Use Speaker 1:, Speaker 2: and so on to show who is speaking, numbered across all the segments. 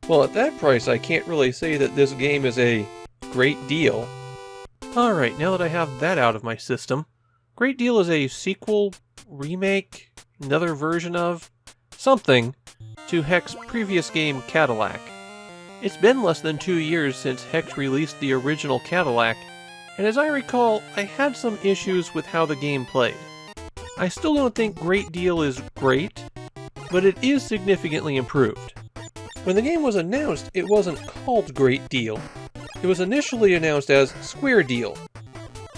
Speaker 1: Well, at that price, I can't really say that this game is a great deal. Alright, now that I have that out of my system, Great Deal is a sequel, remake, another version of, something, to Heck's previous game Cadillac. It's been less than 2 years since Heck released the original Cadillac, and as I recall, I had some issues with how the game played. I still don't think Great Deal is great, but it is significantly improved. When the game was announced, it wasn't called Great Deal. It was initially announced as Square Deal.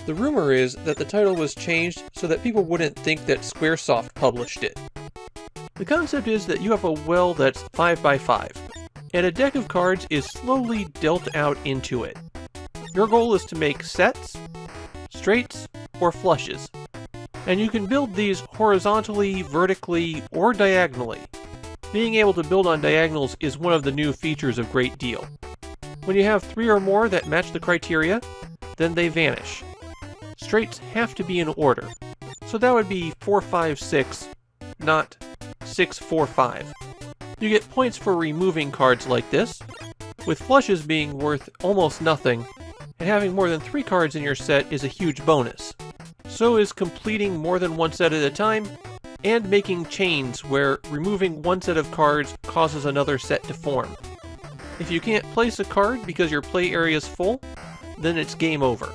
Speaker 1: The rumor is that the title was changed so that people wouldn't think that Squaresoft published it. The concept is that you have a well that's 5x5, and a deck of cards is slowly dealt out into it. Your goal is to make sets, straights, or flushes, and you can build these horizontally, vertically, or diagonally. Being able to build on diagonals is one of the new features of Great Deal. When you have 3 or more that match the criteria, then they vanish. Straights have to be in order, so that would be 4, 5, 6, not 6, 4, 5. You get points for removing cards like this, with flushes being worth almost nothing, and having more than 3 cards in your set is a huge bonus. So is completing more than one set at a time, and making chains where removing one set of cards causes another set to form. If you can't place a card because your play area is full, then it's game over.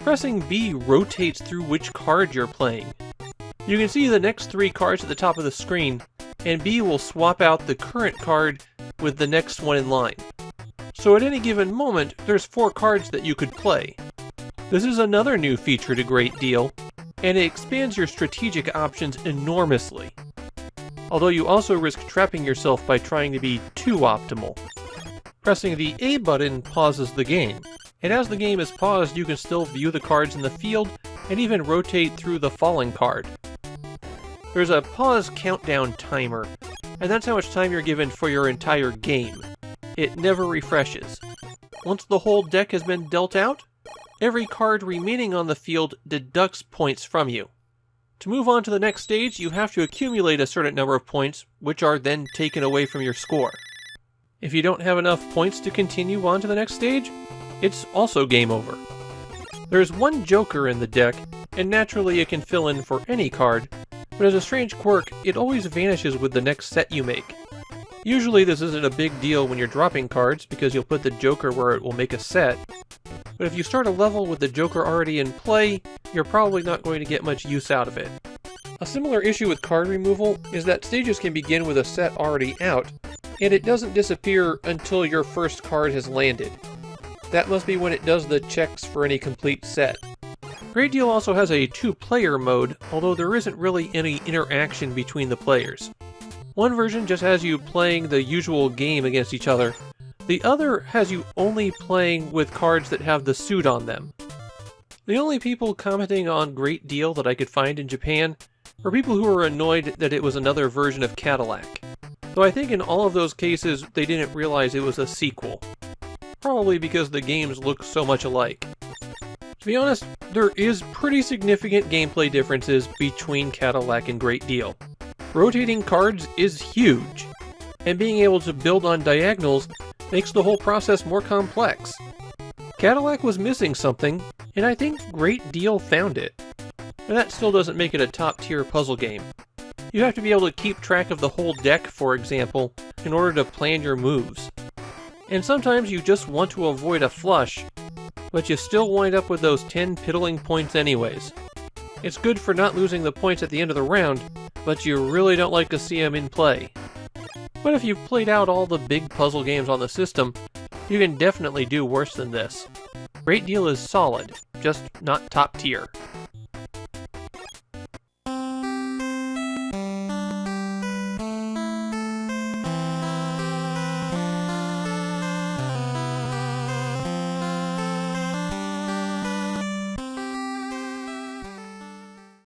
Speaker 1: Pressing B rotates through which card you're playing. You can see the next 3 cards at the top of the screen, and B will swap out the current card with the next one in line. So at any given moment, there's 4 cards that you could play. This is another new feature to Great Deal, and it expands your strategic options enormously. Although you also risk trapping yourself by trying to be too optimal. Pressing the A button pauses the game, and as the game is paused you can still view the cards in the field and even rotate through the falling card. There's a pause countdown timer, and that's how much time you're given for your entire game. It never refreshes. Once the whole deck has been dealt out, every card remaining on the field deducts points from you. To move on to the next stage, you have to accumulate a certain number of points, which are then taken away from your score. If you don't have enough points to continue on to the next stage, it's also game over. There's one joker in the deck, and naturally it can fill in for any card, but as a strange quirk, it always vanishes with the next set you make. Usually this isn't a big deal when you're dropping cards, because you'll put the joker where it will make a set, but if you start a level with the joker already in play, you're probably not going to get much use out of it. A similar issue with card removal is that stages can begin with a set already out, and it doesn't disappear until your first card has landed. That must be when it does the checks for any complete set. Great Deal also has a 2-player mode, although there isn't really any interaction between the players. One version just has you playing the usual game against each other. The other has you only playing with cards that have the suit on them. The only people commenting on Great Deal that I could find in Japan were people who were annoyed that it was another version of Cadillac. Though I think in all of those cases they didn't realize it was a sequel. Probably because the games look so much alike. To be honest, there is pretty significant gameplay differences between Cadillac and Great Deal. Rotating cards is huge, and being able to build on diagonals makes the whole process more complex. Cadillac was missing something, and I think Great Deal found it. But that still doesn't make it a top-tier puzzle game. You have to be able to keep track of the whole deck, for example, in order to plan your moves. And sometimes you just want to avoid a flush, but you still wind up with those 10 piddling points anyways. It's good for not losing the points at the end of the round, but you really don't like to see them in play. But if you've played out all the big puzzle games on the system, you can definitely do worse than this. Great Deal is solid, just not top tier.